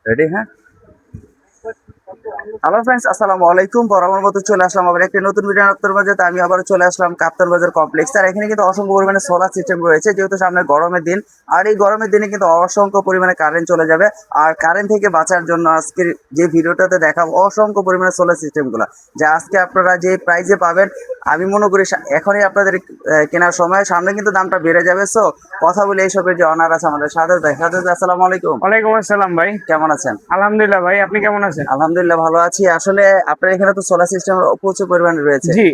Ready? হ্যাঁ। Hello friends, আসসালামু আলাইকুম। বরাবর মতো চলে আসলাম আবার একটি নতুন ভিডিও আপনাদের মাঝে। আমি আবারও চলে আসলাম কাপ্তান বাজার কমপ্লেক্স। আর এখানে কিন্তু অসংখ্য পরিমাণে সোলার সিস্টেম রয়েছে, যেহেতু সামনে গরমের দিন। আর এই গরমের দিনে কিন্তু অসংখ্য পরিমাণে কারেন্ট চলে যাবে। আর কারেন্ট থেকে বাঁচার জন্য আজকের যে ভিডিওটাতে দেখাবো অসংখ্য পরিমাণে সোলার সিস্টেমগুলো, যা আজকে আপনারা যে প্রাইজে পাবেন, আমি মনে করি এখনই আপনাদের কেনার সময়। সামনে কিন্তু দামটা বেড়ে যাবে। সো কথা বলে এইসবের যে অনার আছে আমাদের সাদত ভাই। সাদত ভাই, আসসালামু আলাইকুম। ওয়ালাইকুম আসসালাম ভাই। কেমন আছেন? আলহামদুলিল্লাহ ভাই, আপনি কেমন আছেন? আলহামদুলিল্লাহ ভালো আছি। আসলে আপনার এখানে তো সোলার সিস্টেম প্রচুর পরিমাণে রয়েছে। জি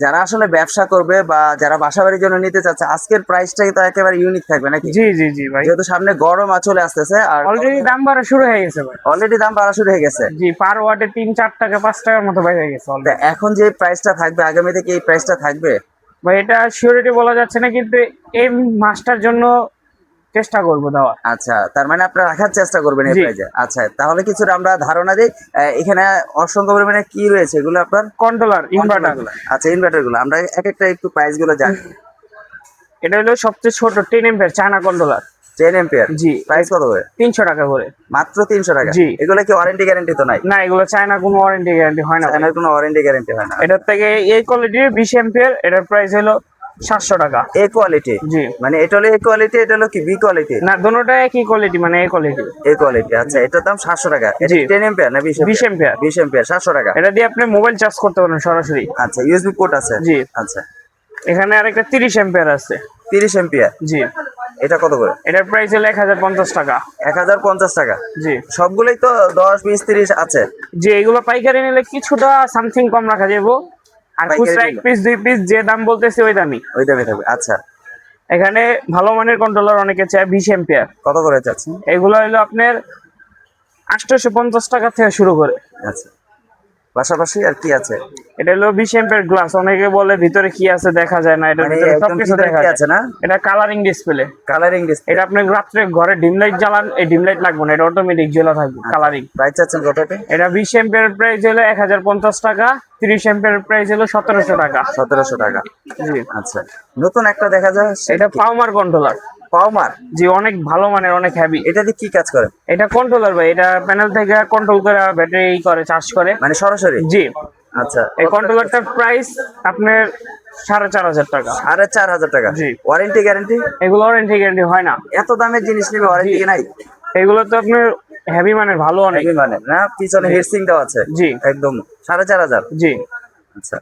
যারা আসলে ব্যবসা করবে বা যারা বাসাবাড়ির জন্য নিতে চাচ্ছে, আজকের প্রাইসটাই তো একেবারে ইউনিক থাকবে নাকি? জি জি জি ভাই, যেহেতু সামনে গরম চলে আসতেছে, আর অলরেডি দাম বাড়া শুরু হয়ে গেছে ভাই। অলরেডি দাম বাড়া শুরু হয়ে গেছে। জি, পার ওয়াটে 3-4 টাকা 5 টাকার মতো বেড়ে গেছে তা অলরেডি। এখন যে প্রাইসটা থাকবে, আগামীতে কি এই প্রাইসটা থাকবে? ভাই এটা সিওরিটি বলা যাচ্ছে না, কিন্তু এই মাসটার জন্য চেষ্টা করবো দেওয়ার। আচ্ছা, তার মানে আপনারা রাখার চেষ্টা করবেন এই জি, প্রাইসে। আচ্ছা, তাহলে কিছুটা আমরা ধারণা দিই। এখানে অসংখ্য পরিমাণে কি রয়েছে এগুলো আপনার? Controller inverter. আচ্ছা, ইনভার্টার গুলো আমরা এক একটা একটু প্রাইস গুলো জানি। এটা হলো সবচেয়ে ছোট 10 এম্পিয়ার চায়না কন্ট্রোলার। 10 এম্পিয়ার। জি, প্রাইস কত করে? 300 টাকা করে। মাত্র 300 টাকা? জি। এগুলো কি ওয়ারেন্টি গ্যারান্টি তো নাই? না, এগুলো চায়না কোনো ওয়ারেন্টি গ্যারান্টি হয় না ভাই। চায়নার কোনো ওয়ারেন্টি গ্যারান্টি হয় না। এটার থেকে এই কোয়ালিটির 20 এম্পিয়ার, এটার প্রাইস হলো 700 টাকা। এ কোয়ালিটি? জি, মানে এটা হলো এ কোয়ালিটি, এটা হলো কি বি কোয়ালিটি? না দোনোটা একই কোয়ালিটি, মানে এই কোয়ালিটি। এ কোয়ালিটি। আচ্ছা, এটার দাম 700 টাকা। এটা জি। 10 এম্পিয়ার না 20 20 এম্পিয়ার। 20 এম্পিয়ার 700 টাকা। এটা দিয়ে আপনি মোবাইল চার্জ করতে পারেন সরাসরি। আচ্ছা, ইউএসবি পোর্ট আছে? জি। আচ্ছা, এখানে আরেকটা 30 এম্পিয়ার আছে। 30 এম্পিয়ার। জি, এটা কত করে? এটার প্রাইস হলো 1050 টাকা। 1050 টাকা। জি সবগুলোই তো 10 20 30 আছে? জি, এগুলো পাইকারি নিলে কিছুটা সামথিং কম রাখা যাবে। আর পাইকারি খুচরা এক নিলে পিস 2 পিস যে দাম বলতেছে ওই দামই। ওই দামে থাকবে। আচ্ছা, এখানে ভালো মানের কন্ট্রোলার অনেকে চায় 20 এম্পিয়ার। কত করে চাচ্ছেন? এগুলো হলো আপনার 850 টাকা থেকে শুরু করে। আচ্ছা, পাশাপাশি আর কি আছে? এটা হলো 20 এম্পিয়ার গ্লাস। অনেকে বলে ভিতরে কি আছে দেখা যায় না, এটার মানে ভিতরে একদম সবকিছু ভিতরে দেখা কি যায়। আছে না? এটা কালারিং ডিসপ্লে। Colouring display. এটা আপনি রাত্রে ঘরে ডিম লাইট জ্বালান, এই ডিম লাইট লাগবে না, এটা অটোমেটিক জ্বলা থাকবে কালারিং। প্রাইস চাচ্ছেন কতটা? এটা 20 এম্পিয়ার প্রাইস হলো 1050 টাকা, 30 এম্পিয়ার প্রাইস হলো 1700 টাকা। 1700 টাকা। জি, আচ্ছা, নতুন একটা দেখা যায় এটা পাওমার কন্ট্রোলার। পাওমার। জি, অনেক ভালো মানের, অনেক হেভি। এটা দিয়ে কি কাজ করে? এটা কন্ট্রোলার ভাই, এটা প্যানেল থেকে কন্ট্রোল করে ব্যাটারি করে চার্জ করে। মানে সরাসরি? জি, আচ্ছা, এই কন্ট্রোলারটার প্রাইস আপনার 4500 টাকা। 4500 টাকা। জি। Warranty guarantee? এগুলো ওয়ারেন্টি গ্যারান্টি হয় না। এত দামের জিনিস নেবে, ওয়ারেন্টি জি। নাই? এগুলো তো আপনার হেভি মানের, ভালো অনেক। হেভি মানে না? পিছনে জি। হিটসিং দেওয়া আছে? জি একদম 4500। জি, আচ্ছা,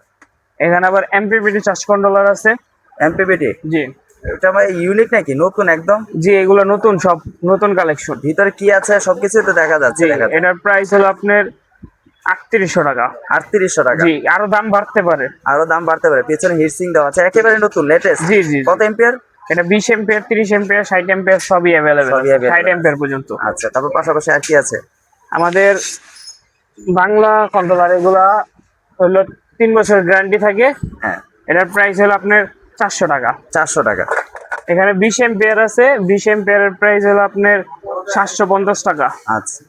এখানে আবার এমপিপিটি চার্জ কন্ট্রোলার আছে। এমপিপিটি। জি এটা ভাই ইউনিক নাকি নতুন একদম? জি, এগুলো নতুন, সব নতুন কালেকশন। ভিতরে কি আছে সবকিছু তো দেখা যাচ্ছে। জি, দেখা যাচ্ছে। এটার প্রাইস হলো আপনার 3800 টাকা। 3800 টাকা। জি, আরো দাম বাড়তে পারে। আরো দাম বাড়তে পারে। পিছনে হিটসিং দেওয়া আছে, একেবারে নতুন লেটেস্ট। জি জি জি। কত এম্পিয়ার? এটা 20 এম্পিয়ার, 30 এম্পিয়ার, 60 এম্পিয়ার সবই অ্যাভেলেবেল। সবই available 60 এম্পিয়ার পর্যন্ত। আচ্ছা, তারপর পাশাপাশি আর কি আছে? আমাদের বাংলা কন্ট্রোলার এগুলা হলো 3 বছর গ্যারান্টি থাকে। হ্যাঁ। এটার প্রাইস হলো আপনার 400 টাকা। 400 টাকা। এখানে 20 এম্পিয়ার আছে, 20 এম্পিয়ারের প্রাইস হলো আপনার 750 টাকা। আচ্ছা,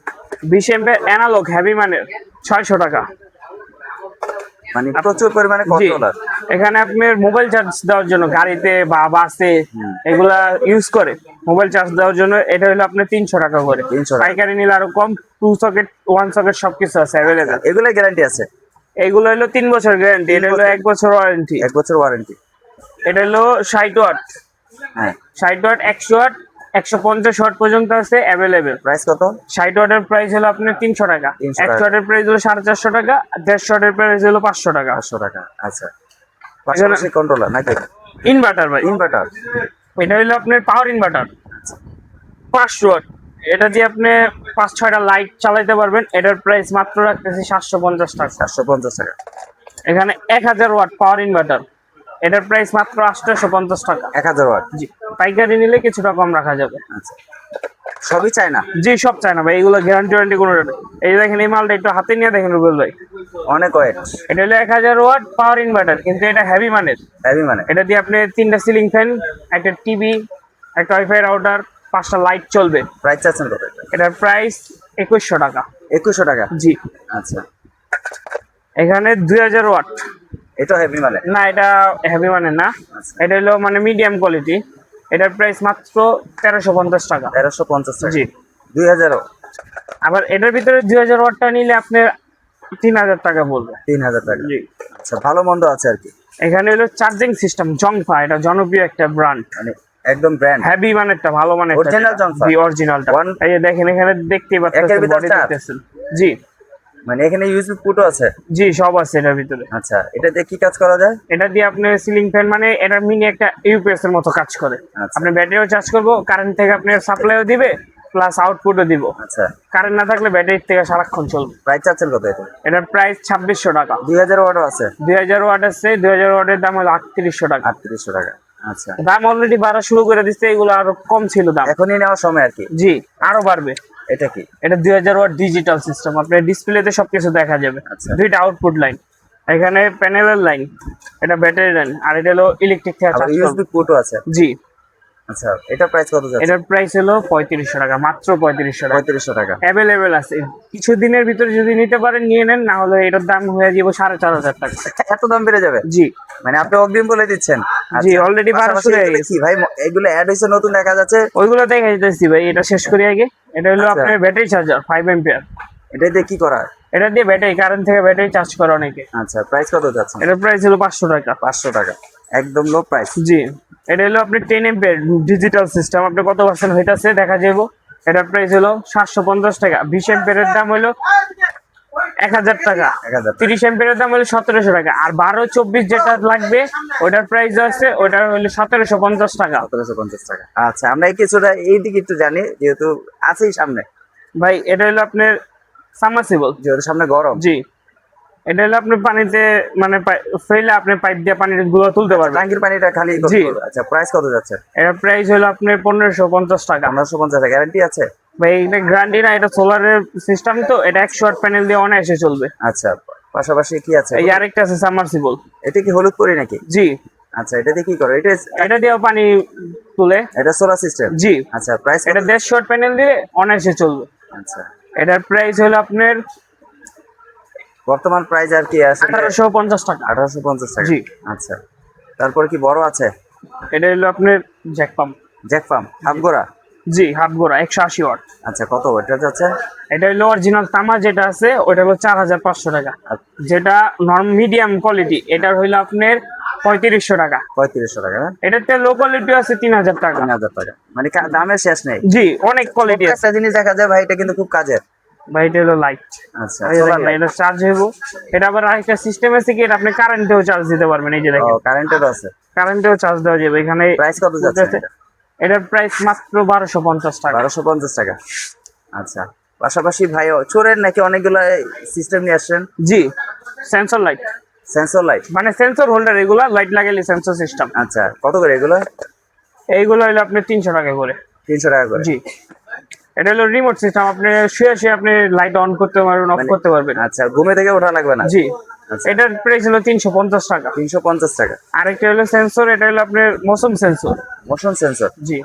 20 এম্পিয়ার অ্যানালগ হেভি মানের 600 টাকা। মানে প্রচুর পরিমাণে জি, কন্ট্রোলার। এখানে আপনার মোবাইল চার্জ দেওয়ার জন্য গাড়িতে বা বাসে এগুলা ইউজ করে মোবাইল চার্জ দেওয়ার জন্য, এটা হলো আপনার 300 টাকা করে। 300 টাকা। পাইকারি নিলে আরো কম। 2 সকেট 1 সকেট সবকিছু আছে অ্যাভেলেবেল। এগুলো গ্যারান্টি আছে? এইগুলো হলো 3 বছর গ্যারান্টি, এটা হলো 1 বছর ওয়ারেন্টি। 1 বছর ওয়ারেন্টি। এটা হলো 60 ওয়াট। হ্যাঁ। 60 ওয়াট, 100 ওয়াট, 150 ওয়াট পর্যন্ত আছে অ্যাভেলেবেল। প্রাইস কত? 60 ওয়াটের প্রাইস হলো আপনার 300 টাকা, 300 100 টাকা। ওয়াটের প্রাইস হলো 450 টাকা, 150 ওয়াটের প্রাইস হলো 500 টাকা। 500 টাকা। আচ্ছা, পাশাপাশি কন্ট্রোলার নাকি? ইনভার্টার ভাই, ইনভার্টার। এটা হলো আপনার পাওয়ার ইনভার্টার 500 ওয়াট। এটা দিয়ে আপনি 5-6টা লাইট চালাতে পারবেন। এটার প্রাইস মাত্র রাখতেছি 750 টাকা। 750 টাকা। এখানে 1000 ওয়াট পাওয়ার ইনভার্টার, এটার প্রাইস মাত্র 850 টাকা। 1000 ওয়াট। জি, পাইকারি নিলে কিছুটা কম রাখা যাবে। আচ্ছা, সবই চায় না? জি, সব চায় না ভাই, এগুলো গ্যারান্টি ওয়ারেন্টি কোনো নেই। এই দেখেন, এই মালটা একটু হাতে নিয়ে দেখেন রুবেল ভাই, অনেক ওয়েট। এটা হলো 1000 ওয়াট পাওয়ার ইনভার্টার, কিন্তু এটা হেভি মানের। হেভি মানে? এটা দিয়ে আপনি 3টা সিলিং ফ্যান, একটা টিভি, একটা ওয়াইফাই রাউটার, 5টা লাইট চলবে। প্রাইস চাচ্ছেন কত? এটার প্রাইস 2100 টাকা। 2100 টাকা। জি, আচ্ছা, এখানে 2000 ওয়াট। এটা হেভি মানে? না, এটা হেভি মানে না, আচ্ছা। এটা হলো মানে মিডিয়াম কোয়ালিটি। এটার প্রাইস মাত্র 1350 টাকা। 1350 টাকা। জি, 2000 আবার এটার ভিতরে 2000 ওয়াটটা নিলে আপনার 3000 টাকা পড়বে। 3000 টাকা। জি। আচ্ছা, ভালো মন্দ আছে আর কি। এখানে হলো চার্জিং সিস্টেম জংফা, এটা জনপ্রিয় একটা ব্র্যান্ড, মানে একদম ব্র্যান্ড হেভি মানেরটা, ভালো মানের অরিজিনাল জংফা। জি অরিজিনালটা। One- এই যে দেখেন এখানে দেখতেই একের পাচ্ছেন, ভিতর বডি চার? দেখতেছেন। জি মানে এখানে ইউএসবি পুটও আছে? জি সব আছে এটার ভিতরে। আচ্ছা, এটা দিয়ে কি কাজ করা যায়? এটা দিয়ে আপনার সিলিং ফ্যান, মানে এটা মিনি একটা ইউপিএস এর মতো কাজ করে। আচ্ছা। আপনি ব্যাটারিও চার্জ করবো, কারেন্ট থেকে আপনার সাপ্লাইও দিবে, প্লাস আউটপুটও দিব। আচ্ছা, কারেন্ট না থাকলে ব্যাটারি থেকে সারাক্ষণ চলবে। প্রাইস চাচ্ছেন কত এটা? এটার প্রাইস 2600 টাকা। 2000 ওয়াটও আছে? 2000 ওয়াট আছে, 2000 ওয়াটের দাম হলো 3800 টাকা। 3800 টাকা। আচ্ছা, দাম অলরেডি বাড়া শুরু করে দিচ্ছে, এগুলো আরো কম ছিল দাম। এখনই নেওয়ার সময় আর কি। জি আরো বাড়বে। এটা কি? এটা 2000 ওয়াট ডিজিটাল সিস্টেম, আপনার ডিসপ্লেতে সবকিছু দেখা যাবে। আচ্ছা। দুইটা আউটপুট লাইন, এখানে প্যানেলের লাইন, এটা ব্যাটারি লাইন, আর এটা হলো ইলেকট্রিক থেকে আবার চার্জ ইউএসবি পুটও আছে? জি। আচ্ছা, এটা প্রাইস কত যাচ্ছে? এটার প্রাইস হলো 3500 টাকা, মাত্র 3500 টাকা। 3500 টাকা। অ্যাভেলেবেল আছে, কিছুদিনের ভিতরে যদি নিতে পারেন নিয়ে নেন, না হলে এটার দাম হয়ে যাবে 4500 টাকা। এত দাম বেড়ে যাবে? জি মানে আপনি অগ্রিম বলে দিচ্ছেন? জি আচ্ছা, অলরেডি বাড়া পাশাপাশি শুরু হয়ে এগুলো গেছে। কি ভাই, এগুলো অ্যাড হইছে নতুন দেখা যাচ্ছে? ওইগুলো দেখে যেতেছি ভাই, এটা শেষ করি আগে। এটা হলো আচ্ছা। আপনার ব্যাটারি চার্জার 5 এম্পিয়ার। এটা দিয়ে কি করা হয়? এটা দিয়ে ব্যাটারি, কারেন্ট থেকে ব্যাটারি চার্জ করে অনেকে। আচ্ছা, প্রাইস কত যাচ্ছে? এটার প্রাইস হলো 500 টাকা। 500 টাকা, একদম লো প্রাইস। জি এটা হলো আপনার 10 এম্পিয়ার ডিজিটাল সিস্টেম, আপনি কত পার্সেন্ট হইতাছে দেখা যাবো। এটার প্রাইস হলো 750 টাকা। 20 এম্পিয়ারের দাম হলো 1000 টাকা। 1000 30 এম্পিয়ারের দাম হলো 1700 টাকা। আর 12 24 যেটা লাগবে ওটার প্রাইস আছে, ওটা হলো 1750 টাকা। 1750 টাকা। আচ্ছা, আমরা এই কিছুটা এইদিকে একটু জানি, যেহেতু আছেই সামনে, ভাই এটা হলো আপনার সাবমার্সিবল। যেহেতু সামনে গরম। জি এটা হলো আপনি পানিতে মানে ফেলে আপনি পাইপ দিয়ে পানির গুলো তুলতে পারবেন। ট্যাঙ্কির পানিটা খালি করতে জি। হবে। আচ্ছা, প্রাইস কত যাচ্ছে? এটার প্রাইস হলো আপনার 1550 টাকা। 1550 টাকা। গ্যারান্টি আছে? ভাই এটা গ্যারান্টি না, এটা সোলারের সিস্টেম, তো এটা 100 ওয়াট প্যানেল দিয়ে অনায়াসে চলবে। আচ্ছা, পাশাপাশি কি আছে? এই আরেকটা আছে সাবমার্সিবল। এটা কি হলুদ পরি নাকি? জি আচ্ছা, এটা দিয়ে কি করে? এটা দিয়েও পানি তুলে। এটা সোলার সিস্টেম? জি আচ্ছা, প্রাইস? এটা 150 ওয়াট প্যানেল দিয়ে অনায়াসে চলবে। আচ্ছা, এটার প্রাইস হলো আপনার বর্তমান প্রাইস আর কি আছে? 1850 টাকা। 1850 টাকা। জি। আচ্ছা, তারপর কি বড় আছে? এটা হলো আপনার জ্যাক পাম্প। জ্যাক পাম্প হাফগোড়া? জি হাফ গোড়া 180 ওয়াট। আচ্ছা, কত ওটা যাচ্ছে? এটা হলো অরিজিনাল তামা যেটা আছে, ওটা হলো 4500 টাকা। যেটা মিডিয়াম কোয়ালিটি, এটার হইলো আপনার 3500 টাকা। 3500 টাকা না? এটাতে লো কোয়ালিটি আছে 3000 টাকা। 3000 টাকা। মানে দামের শেষ নেই। জি অনেক কোয়ালিটি আছে একটা জিনিস দেখা যায় ভাই, এটা কিন্তু খুব কাজের। ভাই। এটা হলো লাইট। আচ্ছা, এই যে solar দেখেন, light। এটা চার্জ হইব। এটা আবার আরেকটা সিস্টেম আছে কি, এটা আপনি কারেন্টেও চার্জ দিতে পারবেন। এই যে ও, দেখেন কারেন্টের আছে? কারেন্টেও চার্জ দেওয়া যাবে এখানে। প্রাইস কত যাচ্ছে এটা? এটার প্রাইস মাত্র 1250 টাকা। 1250 টাকা। আচ্ছা, পাশাপাশি ভাই চোরের নাকি অনেকগুলো সিস্টেম নিয়ে আসছেন? জি সেন্সর লাইট, সেন্সর লাইট? মানে সেন্সর হোল্ডার, এগুলা লাইট লাগাইলে সেন্সর সিস্টেম। আচ্ছা, কত করে এগুলো? এইগুলো হলো আপনি 300 টাকা করে। 300 টাকা করে? জি এটা হলো রিমোট সিস্টেম, আপনি শুয়ে শুয়ে আপনি লাইট অন করতে পারবেন, অফ করতে পারবেন। আচ্ছা, ঘুমে থেকে ওঠা লাগবে না? জি আচ্ছা। এটার প্রাইস হলো 350 টাকা। 350 টাকা। আরেকটা হলো সেন্সর, এটা হলো আপনার মোশন সেন্সর। Motion sensor? জি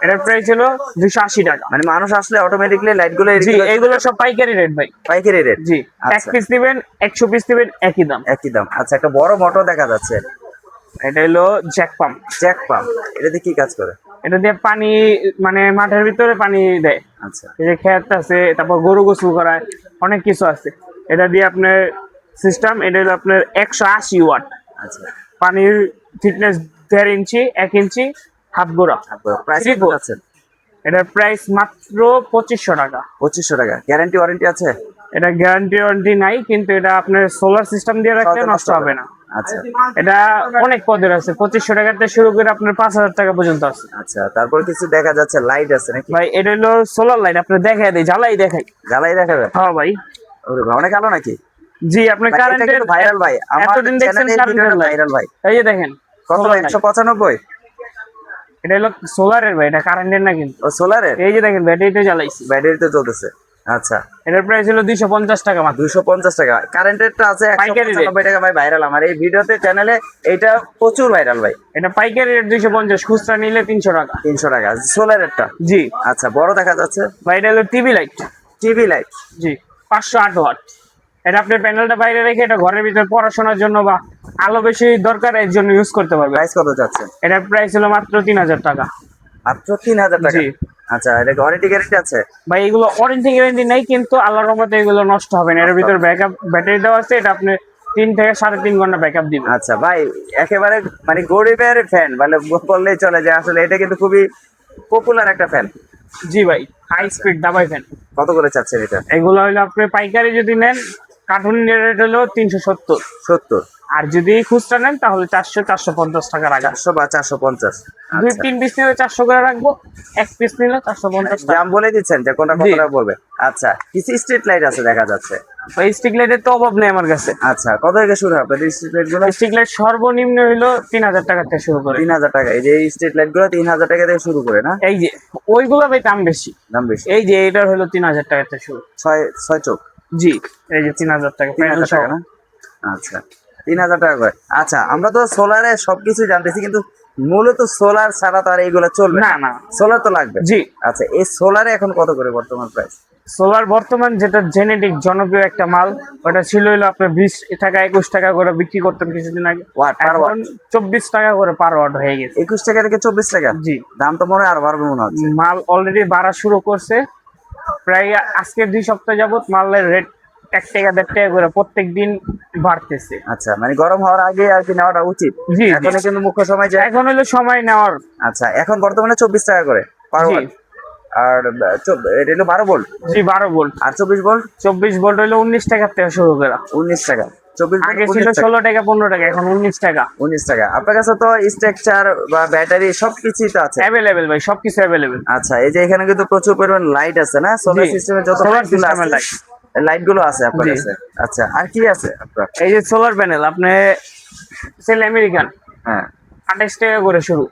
এটার প্রাইস হলো 280 টাকা। মানে মানুষ আসলে অটোমেটিকলি লাইট গুলো জি এইগুলো সব পাইকারি রেট ভাই। পাইকারি রেট? জি এক আচ্ছা, পিস দিবেন 100 পিস দিবেন একই দাম। একই দাম। আচ্ছা, একটা বড় মোটর দেখা যাচ্ছে। এটা হলো জ্যাক পাম্প। জ্যাক পাম্প, এটা দিয়ে কি কাজ করে? এটা দিয়ে পানি, মানে মাঠের ভিতরে পানি দেয়। আচ্ছা, এই যে ক্ষেত আছে, তারপর গরু গোসল করায়, অনেক কিছু আছে। এটা দিয়ে আপনার সিস্টেম, এটা হলো আপনার 180 ওয়াট। আচ্ছা। পানির থিকনেস 1.5 ইঞ্চি, 1 ইঞ্চি, হাফ গোড়া। প্রাইস Three কত four। আছে? এটার প্রাইস মাত্র 2500 টাকা। 2500 টাকা। গ্যারান্টি ওয়ারেন্টি আছে? এটা গ্যারান্টি ওয়ারেন্টি নাই, কিন্তু এটা আপনার সোলার সিস্টেম দিয়ে রাখলে নষ্ট হবে না। আচ্ছা, এটা অনেক পদের আছে, 2500 টাকা থেকে শুরু করে আপনার 5000 টাকা পর্যন্ত আছে। আচ্ছা। তারপর কিছু দেখা যাচ্ছে লাইট আছে নাকি? ভাই এটা হলো সোলার লাইট, আপনার দেখাই দেয়, জ্বালাই দেখাই। জ্বালাই দেখাবে? হ্যাঁ ভাই। ওরে ভাই, অনেক আলো নাকি? জি আপনার ভাই, এটা কারেন্টের কিন্তু ভাইরাল ভাই, আমার এতদিন দেখছেন চ্যানেলে কারেন্টের লাইট ভাইরাল ভাই। এই যে দেখেন কত? solar light। 195? এটা হলো সোলারের ভাই, এটা কারেন্টের না কিন্তু। ও, সোলারের? এই যে দেখেন ব্যাটারিতে জ্বালাইছি। ব্যাটারিতে চলতেছে? আচ্ছা, এটার প্রাইস হলো 250 টাকা মাত্র। 250 টাকা। কারেন্টেরটা আছে পাইকারি rate। 195 টাকা ভাই, ভাইরাল আমার এই ভিডিওতে চ্যানেলে, এটা প্রচুর ভাইরাল ভাই। এটা পাইকারি রেট 250, খুচরা নিলে 300 টাকা। 300 টাকা সোলারেরটা? জি আচ্ছা, বড় দেখা যাচ্ছে? ভাই এটা হলো টিভি লাইট। TV light? জি 508 ওয়াট। এটা আপনি প্যানেলটা বাইরে রেখে এটা ঘরের ভিতরে পড়াশোনার জন্য বা আলো বেশি দরকার এর জন্য ইউজ করতে পারবেন। প্রাইস কত যাচ্ছে? এটার প্রাইস হলো মাত্র 3000 টাকা। মাত্র 3000 টাকা। জি আচ্ছা, এটা ওয়ারেন্টি গ্যারান্টি আছে? ভাই, এগুলো ওয়ারেন্টি গ্যারান্টি নেই, কিন্তু আল্লাহর রহমতে এগুলো নষ্ট হবে না। এর ভিতর ব্যাকআপ ব্যাটারি দেওয়া আছে, এটা আপনি 3 থেকে 3.5 ঘন্টা ব্যাকআপ দিবে। আচ্ছা ভাই, একেবারে মানে গরিবের ফ্যান মানে বললেই চলে যায়, আসলে এটা কিন্তু খুবই পপুলার একটা ফ্যান। জি ভাই, হাই স্পিড দাবাই ফ্যান। কত করে চাচ্ছেন এটা? এগুলো হলো আপনি পাইকারি যদি নেন, কার্টুন রেট হলো 370, 70? আর যদি খুচরা নেন তাহলে 400-450 টাকা রাখবো। 400 বা 450? 2-3 পিস নিলে 400 করে রাখবো, 1 পিস নিলে 450 টাকা। দাম বলে দিচ্ছেন যে কোনটা কত টাকা পড়বে? আচ্ছা, কিছু স্ট্রিট লাইট আছে দেখা যাচ্ছে। ভাই স্ট্রিক লাইটের তো অভাব নেই আমার কাছে। আচ্ছা, কত থেকে শুরু হবে আপনাদের স্ট্রিট লাইট গুলো? স্ট্রিক লাইট সর্বনিম্ন হলো 3000 টাকা থেকে শুরু করে। 3000 টাকা? এই যে স্ট্রিট লাইট গুলো 3000 টাকা থেকে শুরু করে না? এই যে ওইগুলো ভাই দাম বেশি। দাম বেশি? এই যে এটার হলো 3000 টাকা থেকে শুরু। 6 চোখ? জি, এই যে 3000 টাকা 3000 টাকা না? আচ্ছা, 3000 টাকা করে। আচ্ছা, আমরা তো সোলারে সবকিছু জানতেছি, কিন্তু মূলত সোলার ছাড়া তো আর এইগুলো চলবে না না। সোলার তো লাগবে। জি, আচ্ছা, এই সোলারে এখন কত করে বর্তমান প্রাইস? সোলার বর্তমান যেটা জেনেটিক জনপ্রিয় একটা মাল, ওটা ছিল হলো আপনার 20 টাকা 21 টাকা করে বিক্রি করতেন কিছুদিন আগে। Watt per watt? এখন 24 টাকা করে পার ওয়াট হয়ে গেছে। 21 টাকা থেকে 24 টাকা? জি, দাম তো মনে হয় আরো বাড়বে মনে হচ্ছে। মাল অলরেডি বাড়া শুরু করছে। প্রায় আজকে 2 সপ্তাহ যাবত মালের রেট 1 টাকা 1.5 টাকা করে প্রত্যেক দিন বাড়তেছে। আচ্ছা, মানে গরম হওয়ার আগে আর কি নেওয়াটা উচিত। জি, এখন কিন্তু মুখ্য সময় যায়। এখন হলো সময় নেওয়ার। আচ্ছা, এখন বর্তমানে 24 টাকা করে পার জি ওয়াট। আর এটা হলো 12 ভোল্ট। জি, 12 ভোল্ট। আর 24 ভোল্ট? 24 ভোল্ট হলো 19 টাকা থেকে শুরু করা। 19 টাকা। 24 ভোল্ট আগে 19 ছিল টাকা। 16 টাকা 15 টাকা, এখন 19 টাকা। 19 টাকা। আপনার কাছে তো স্ট্রাকচার বা ব্যাটারি সবকিছুই তো আছে। অ্যাভেলেবেল ভাই, সবকিছু অ্যাভেলেবেল। আচ্ছা, এই যে এখানে কিন্তু প্রচুর পরিমাণ লাইট আছে না? সোলার জি, সিস্টেমে যত solar লাইটগুলো system এর আছে, light। লাইটগুলো আছে আপনার জি। কাছে। আচ্ছা, আর কি আছে আপনার? এই যে সোলার প্যানেল আপনি সেল আমেরিকান হ্যাঁ, 28 টাকা করে শুরু।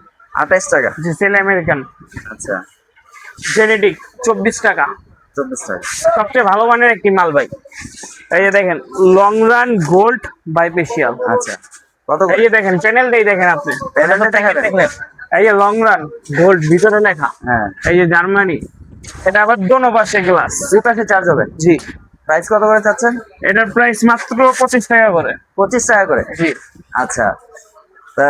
28 টাকা? জি, সেল আমেরিকান। আচ্ছা, জেনেটিক 24 টাকা। 24 টাকা। সবচেয়ে ভালো মানের একটি মাল ভাই। এই যে দেখেন, লং রান গোল্ড বাইপেশিয়াল। আচ্ছা, কত এই যে দেখেন, প্যানেলটাই দেখেন আপনি। প্যানেলটা দেখা যায়? দেখলেন? এই যে লং রান গোল্ড ভিতরে লেখা। হ্যাঁ, এই যে জার্মানি। এটা আবার দোনো পাশে গ্লাস। দুই পাশে চার্জ হবে? জি, প্রাইস কত করে চাচ্ছেন? এটার প্রাইস মাত্র 25 টাকা করে। 25 টাকা করে? জি, আচ্ছা, তা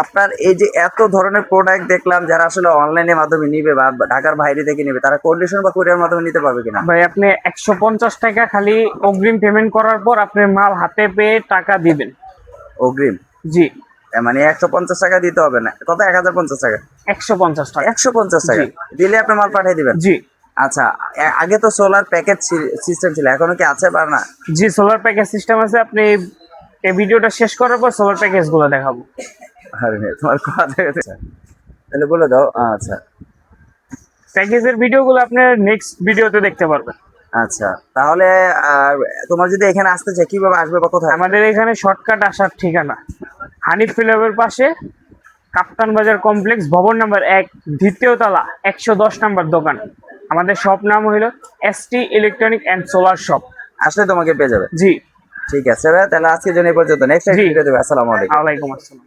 আপনার এই যে এত ধরনের প্রোডাক্ট দেখলাম, যারা আসলে অনলাইনের মাধ্যমে নিবে বা ঢাকার বাইরে থেকে নিবে, তারা কন্ডিশন বা কুরিয়ার মাধ্যমে নিতে পারবে কিনা? ভাই আপনি 150 টাকা খালি অগ্রিম পেমেন্ট করার পর আপনি মাল হাতে পেয়ে টাকা দিবেন। অগ্রিম? জি, মানে 150 টাকা দিতে হবে না? কত? 1050 টাকা? 150 টাকা। 150 টাকা জি। দিলে আপনি মাল পাঠিয়ে দিবেন? জি আচ্ছা, আগে তো সোলার প্যাকেজ সিস্টেম ছিল, এখনো কি আছে বা না? জি, সোলার প্যাকেজ সিস্টেম আছে। আপনি এই ভিডিওটা শেষ করার পর সোলার প্যাকেজ গুলো দেখাবো। আরে তোমার কথা তাহলে বলে দাও। আচ্ছা প্যাকেজের ভিডিওগুলো আপনি নেক্সট ভিডিওতে দেখতে পারবেন। আচ্ছা, তাহলে তোমার যদি এখানে আসতে চাই কিভাবে আসবে বা কোথায়? আমাদের এখানে শর্টকাট আসার ঠিকানা হানিফ ফিলাবের পাশে কাপ্তান বাজার কমপ্লেক্স, ভবন নাম্বার 1, দ্বিতীয় তলা, 110 নাম্বার দোকান। আমাদের শপ নাম হলো ST electronic and solar shop. আসলে তোমাকে পেয়ে যাবে। জি, ঠিক আছে ভাই, তাহলে আজকের জন্য এই পর্যন্ত। নেক্সট জি। ভিডিও দেবে। আসসালামু আলাইকুম। ওয়ালাইকুম আসসালাম।